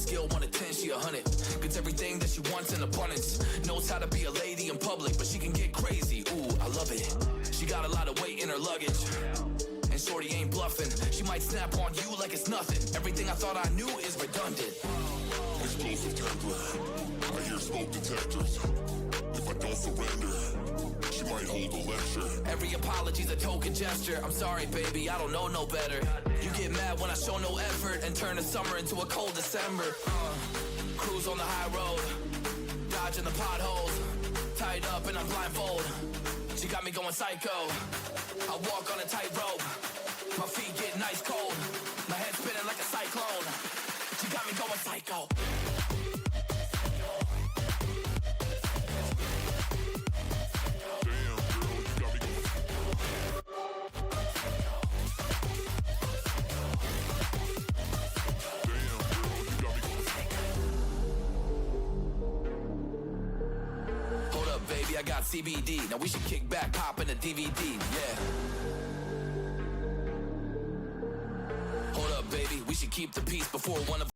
skill 1 to 10, she 100. Gets everything that she wants in abundance. Knows how to be a lady in public, but she can get crazy. Ooh, I love it. She got a lot of weight in her luggage, and shorty ain't bluffing. She might snap on you like it's nothing. Everything I thought I knew is redundant. Explosive temper, I hear smoke detectors. If I don't surrender, she might hold a lecture. Every apology's a token gesture. I'm sorry, baby, I don't know no better. You get mad when I show no effort and turn the summer into a cold December. Cruise on the high road, dodging the potholes, tied up and I'm blindfold. She got me going psycho. I walk on a tightrope, my feet get nice cold, my head spinning like a cyclone. She got me going psycho. I got CBD, now we should kick back, pop in a DVD, yeah. Hold up, baby, we should keep the peace before one of